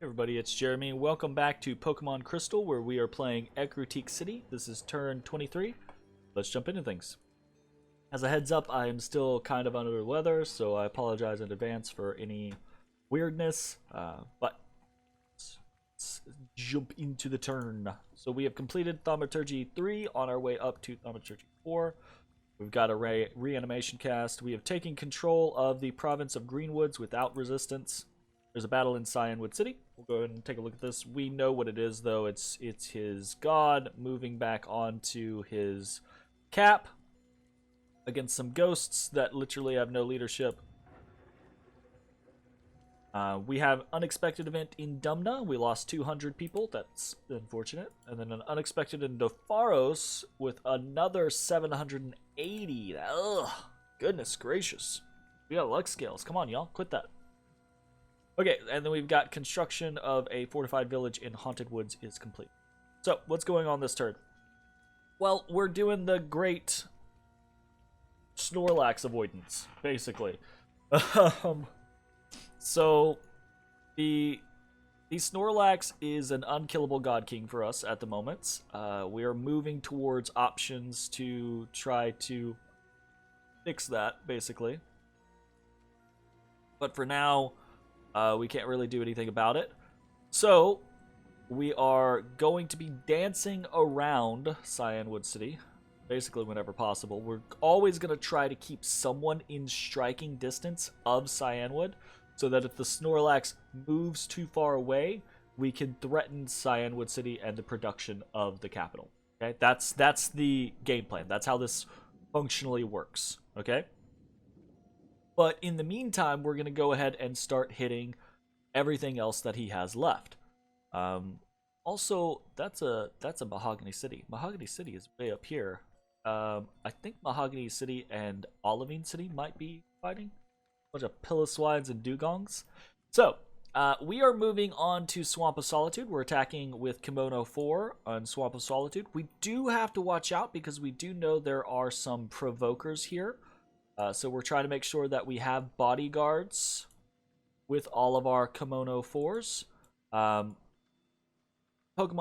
Everybody, it's Jeremy. Welcome back to Pokemon Crystal, where we are playing Ecruteak City. This is turn 23. Let's jump into things. As a heads up, I am still kind of under the weather, so I apologize in advance for any weirdness. But let's jump into the turn. So we have completed Thaumaturgy 3 on our way up to Thaumaturgy 4. We've got a reanimation cast. We have taken control of the province of Greenwoods without resistance. There's a battle in Cyanwood City. We'll go ahead and take a look at this. We know what it is, though. It's his god moving back onto his cap against some ghosts that literally have no leadership. We have unexpected event in Dumna. We lost 200 people. That's unfortunate. And then an unexpected in Dofaros with another 780. Ugh, goodness gracious. We got luck scales. Come on, y'all. Quit that. Okay, and then we've got construction of a fortified village in Haunted Woods is complete. So, what's going on this turn? Well, we're doing the great Snorlax avoidance, basically. So, the Snorlax is an unkillable God King for us at the moment. We are moving towards options to try to fix that, basically. But for now, we can't really do anything about it. So, we are going to be dancing around Cyanwood City, basically whenever possible. We're always going to try to keep someone in striking distance of Cyanwood, so that if the Snorlax moves too far away, we can threaten Cyanwood City and the production of the capital. Okay, that's the game plan. That's how this functionally works. Okay. But in the meantime, we're going to go ahead and start hitting everything else that he has left. Also, that's a Mahogany City. Mahogany City is way up here. I think Mahogany City and Olivine City might be fighting. A bunch of Piloswines and Dugongs. So, we are moving on to Swamp of Solitude. We're attacking with Kimono 4 on Swamp of Solitude. We do have to watch out because we do know there are some provokers here. So we're trying to make sure that we have bodyguards with all of our Kimono 4s. Pokemon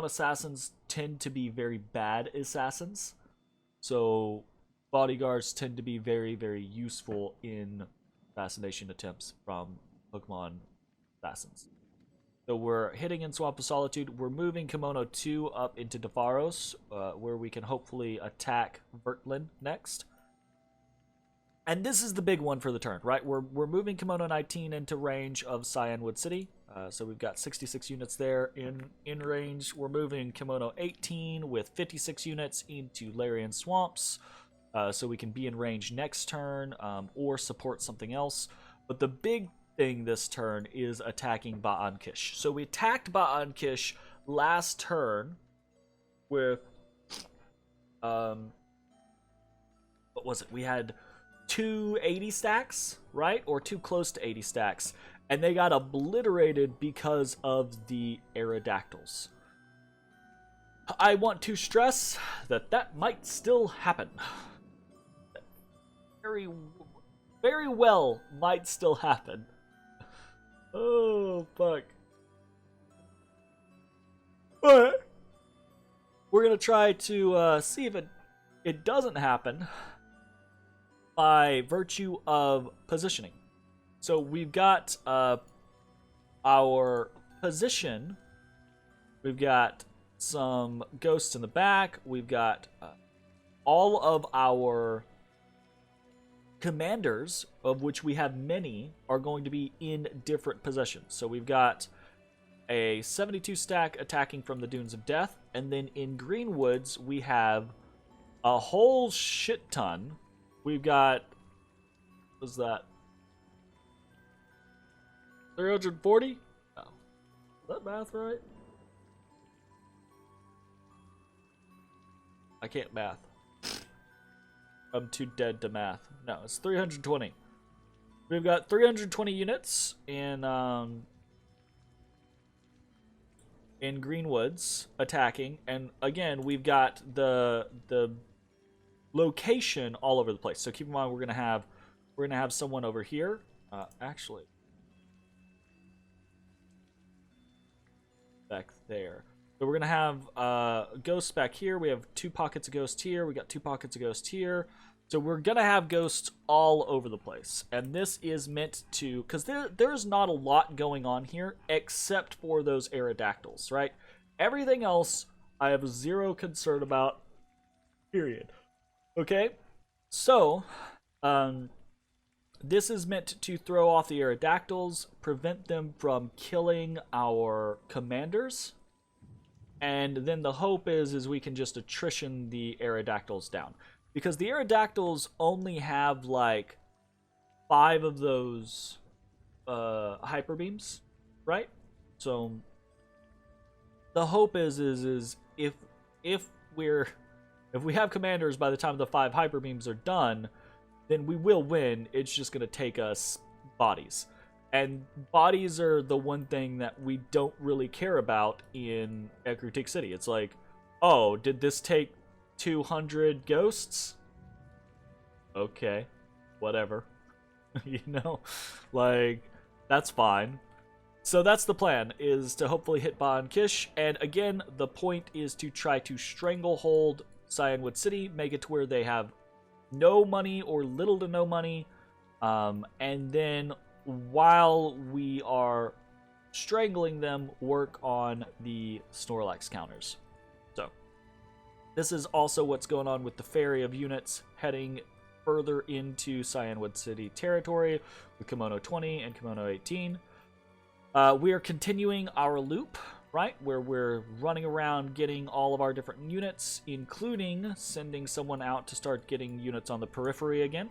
assassins tend to be very bad assassins. So bodyguards tend to be very, very useful in assassination attempts from Pokemon assassins. So we're hitting in Swamp of Solitude. We're moving Kimono 2 up into Dofaros, where we can hopefully attack Vertlin next. And this is the big one for the turn, right? We're moving Kimono 19 into range of Cyanwood City. So we've got 66 units there in range. We're moving Kimono 18 with 56 units into Larian Swamps. So we can be in range next turn or support something else. But the big thing this turn is attacking Ba'an Kish. So we attacked Ba'an Kish last turn with... what was it? We had 280 stacks, right? Or too close to 80 stacks. And they got obliterated because of the Aerodactyls. I want to stress that might still happen. Very, very well might still happen. Oh, fuck. But we're going to try to see if it doesn't happen by virtue of positioning. So we've got our position. We've got some ghosts in the back. We've got all of our commanders, of which we have many, are going to be in different positions. So we've got a 72 stack attacking from the Dunes of Death. And then in Greenwoods, we have a whole shit ton. We've got, what was that? 340? Oh. Is that math right? I can't math. I'm too dead to math. No, it's 320. We've got 320 units in Greenwoods attacking, and again, we've got the location all over the place. So keep in mind, we're gonna have someone over here. Actually, back there. So we're going to have ghosts back here. We have 2 pockets of ghost here. We got 2 pockets of ghost here. So we're going to have ghosts all over the place. And this is meant to... Because there's not a lot going on here except for those Aerodactyls, right? Everything else I have zero concern about, period. Okay? So, this is meant to throw off the Aerodactyls, prevent them from killing our commanders, and then the hope is we can just attrition the Aerodactyls down. Because the Aerodactyls only have, like, 5 of those hyper beams, right? So, the hope is if we have commanders by the time the 5 hyper beams are done, then we will win. It's just going to take us bodies. And bodies are the one thing that we don't really care about in Ecruteak City. It's like, oh, did this take 200 ghosts? Okay, whatever. You know, like, that's fine. So that's the plan, is to hopefully hit Ba and Kish. And again, the point is to try to stranglehold Cyanwood City, make it to where they have no money or little to no money. And then while we are strangling them, work on the Snorlax counters. So this is also what's going on with the ferry of units heading further into Cyanwood City territory with Kimono 20 and Kimono 18. We are continuing our loop, right, where we're running around getting all of our different units, including sending someone out to start getting units on the periphery again,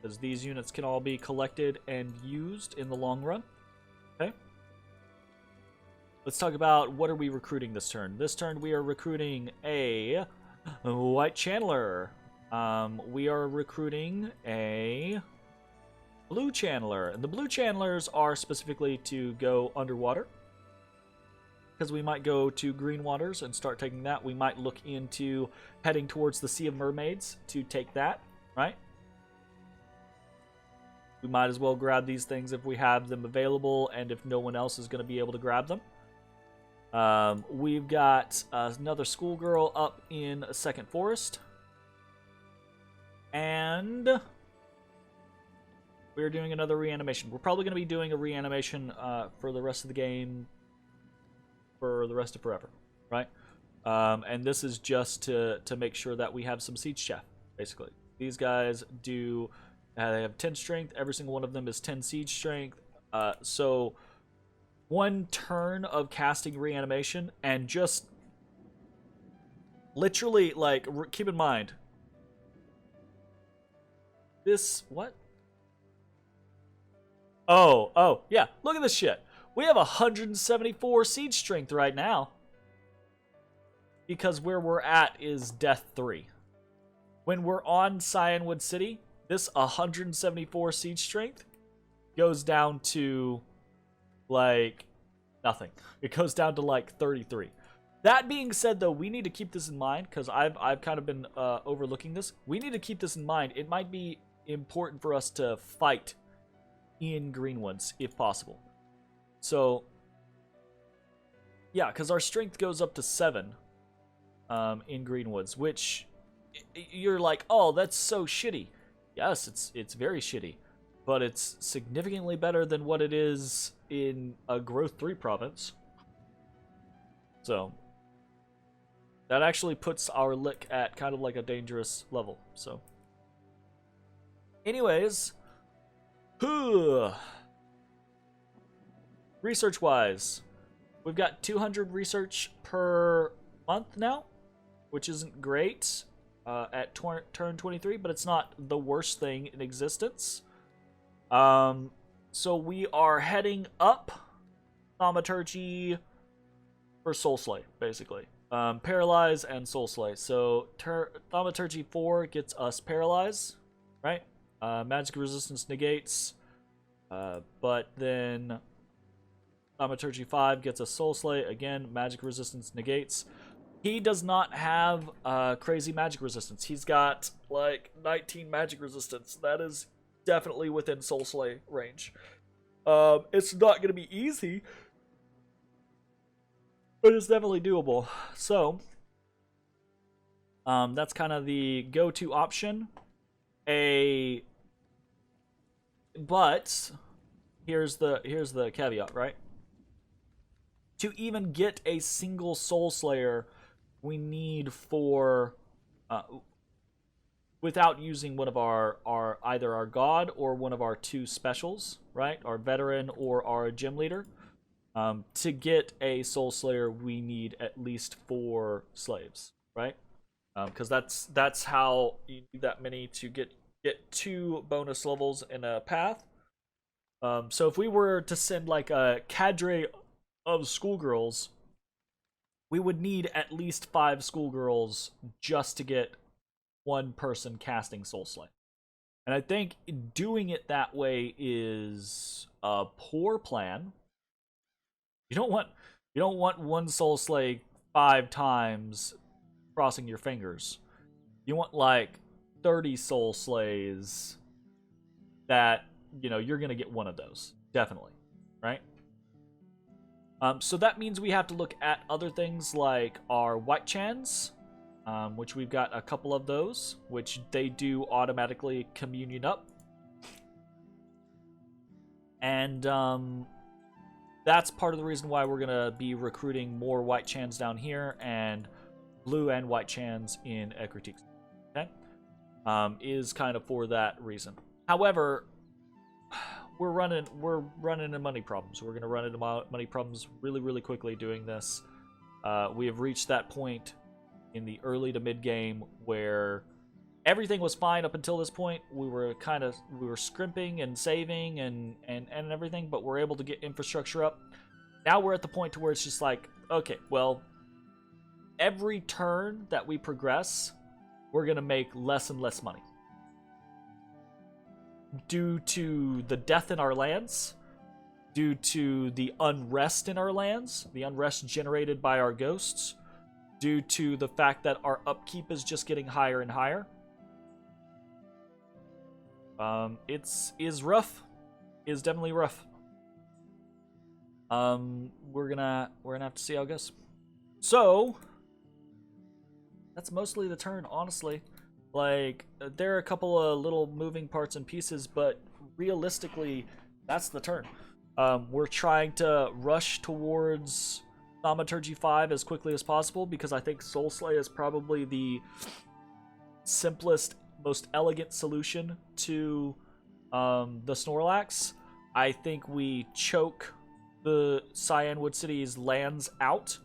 because these units can all be collected and used in the long run. Okay. Let's talk about what are we recruiting this turn. This turn we are recruiting a White Channeler. We are recruiting a Blue Channeler, and the Blue Channelers are specifically to go underwater, because we might go to Green Waters and start taking that. We might look into heading towards the Sea of Mermaids to take that, right? We might as well grab these things if we have them available and if no one else is going to be able to grab them. We've got another schoolgirl up in a second forest, and we're doing another reanimation. We're probably going to be doing a reanimation for the rest of the game, for the rest of forever, right? And this is just to make sure that we have some siege chef, basically. These guys do, they have 10 strength. Every single one of them is 10 siege strength. So one turn of casting reanimation, and just literally, like, keep in mind, this, what? Oh, yeah, look at this shit. We have 174 siege strength right now, because where we're at is Death 3. When we're on Cyanwood City, this 174 siege strength goes down to, like, nothing. It goes down to, like, 33. That being said, though, we need to keep this in mind, because I've kind of been overlooking this. We need to keep this in mind. It might be important for us to fight in Greenwoods, if possible. So, yeah, because our strength goes up to 7 in Greenwoods, which you're like, oh, that's so shitty. Yes, it's very shitty, but it's significantly better than what it is in a Growth 3 province. So, that actually puts our lick at kind of like a dangerous level. So, anyways, research-wise, we've got 200 research per month now, which isn't great at turn 23, but it's not the worst thing in existence. So we are heading up Thaumaturgy for Soul Slay, basically. Paralyze and Soul Slay. So Thaumaturgy 4 gets us Paralyze, right? Magic Resistance negates, but then Thaumaturgy 5 gets us Soul Slay. Again, Magic Resistance negates. He does not have crazy magic resistance. He's got like 19 magic resistance. That is definitely within Soul Slay range. It's not going to be easy, but it's definitely doable. So, that's kind of the go-to option. But here's the caveat, right? To even get a single Soul Slayer, we need without using one of our either our god or one of our two specials, right? Our veteran or our gym leader. To get a Soul Slayer, we need at least 4 slaves, right? Because that's how you need that many to get 2 bonus levels in a path. So if we were to send like a cadre of schoolgirls, we would need at least 5 schoolgirls just to get one person casting Soul Slay. And I think doing it that way is a poor plan. You don't want one Soul Slay 5 times crossing your fingers. You want like 30 Soul Slays that, you're going to get one of those. Definitely. Right? So that means we have to look at other things like our White Chans, which we've got a couple of those, which they do automatically communion up. And that's part of the reason why we're going to be recruiting more White Chans down here and blue and White Chans in Ecruteak City. Okay? Is kind of for that reason. However, we're running into money problems. We're going to run into money problems really, really quickly doing this. We have reached that point in the early to mid game where everything was fine up until this point. We were scrimping and saving and everything, but we're able to get infrastructure up. Now we're at the point to where it's just like, okay, well, every turn that we progress, we're going to make less and less money. Due to the death in our lands, due to the unrest in our lands, the unrest generated by our ghosts, due to the fact that our upkeep is just getting higher and higher. Is rough. Is definitely rough. We're gonna have to see how it goes. So that's mostly the turn, honestly. Like, there are a couple of little moving parts and pieces, but realistically, that's the turn. We're trying to rush towards Thaumaturgy 5 as quickly as possible because I think Soul Slay is probably the simplest, most elegant solution to the Snorlax. I think we choke the Cyanwood City's lands out.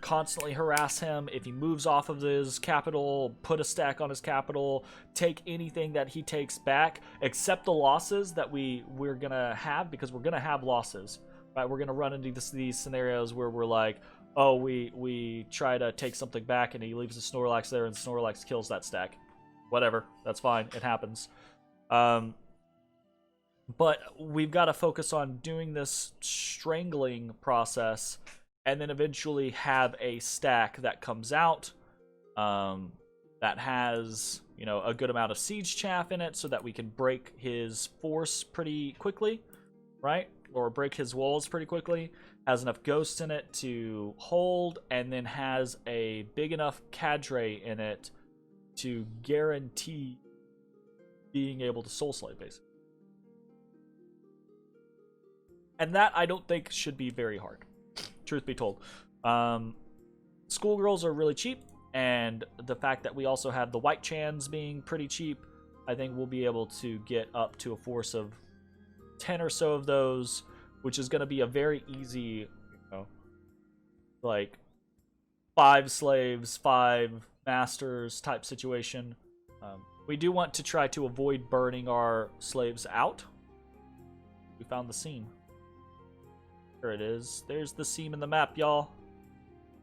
Constantly harass him. If he moves off of his capital, put a stack on his capital, take anything that he takes back, except the losses that we're gonna have, because we're gonna have losses, right? We're gonna run into these scenarios where we're like, oh, we try to take something back and he leaves the Snorlax there and Snorlax kills that stack. Whatever, that's fine, it happens. But we've got to focus on doing this strangling process and then eventually have a stack that comes out that has, a good amount of siege chaff in it so that we can break his force pretty quickly, right? Or break his walls pretty quickly. Has enough ghosts in it to hold, and then has a big enough cadre in it to guarantee being able to Soul Slay, basically. And that, I don't think, should be very hard. Truth be told. Schoolgirls are really cheap, and the fact that we also have the White Chans being pretty cheap, I think we'll be able to get up to a force of 10 or so of those, which is going to be a very easy, like 5 slaves, 5 masters type situation. We do want to try to avoid burning our slaves out. We found the seam. There it is. There's the seam in the map, y'all.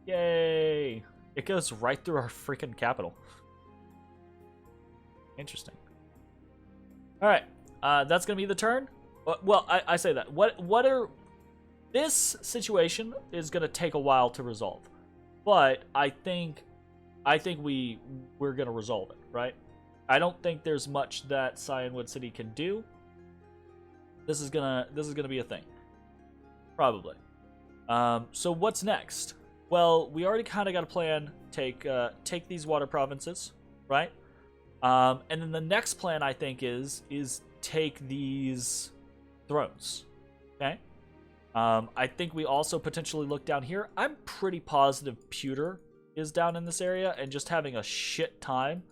Yay! It goes right through our freaking capital. Interesting. Alright. That's gonna be the turn. Well, I say that. This situation is gonna take a while to resolve. But I think we're gonna resolve it, right? I don't think there's much that Cyanwood City can do. This is gonna be a thing. Probably. So what's next? Well, we already kind of got a plan. Take these water provinces, right? And then the next plan I think is take these thrones. Okay. I think we also potentially look down here. I'm pretty positive Pewter is down in this area and just having a shit time.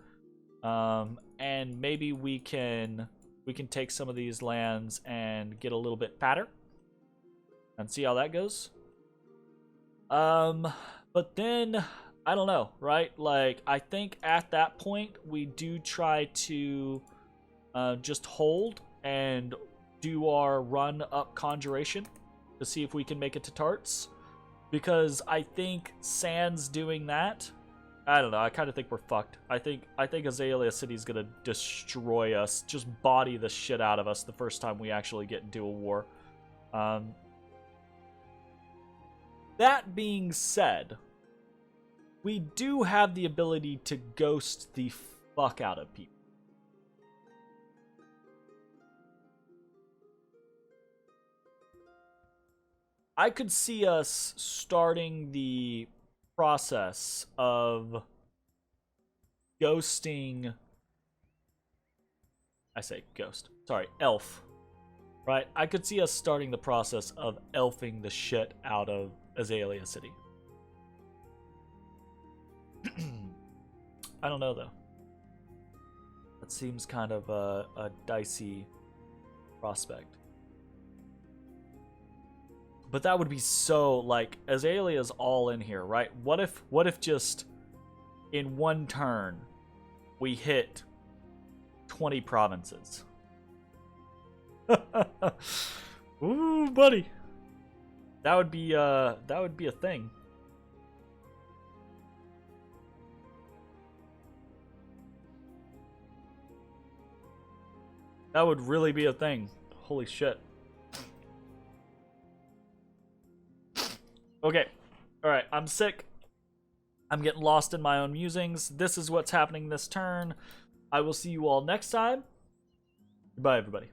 And maybe we can take some of these lands and get a little bit fatter and see how that goes. But then I don't know, right? Like, I think at that point we do try to just hold and do our run up Conjuration to see if we can make it to Tarts, because I think sans doing that, I don't know, I kind of think we're fucked. I think Azalea City is gonna destroy us, just body the shit out of us the first time we actually get into a war. That being said, we do have the ability to ghost the fuck out of people. I could see us starting the process of ghosting. I say ghost. Sorry, elf. Right? I could see us starting the process of elfing the shit out of Azalea City. I don't know though. That seems kind of a dicey prospect. But that would be so, like, Azalea's all in here, right? What if just in one turn we hit 20 provinces? Ooh, buddy. That would be a thing. That would really be a thing. Holy shit. Okay. Alright, I'm sick. I'm getting lost in my own musings. This is what's happening this turn. I will see you all next time. Goodbye, everybody.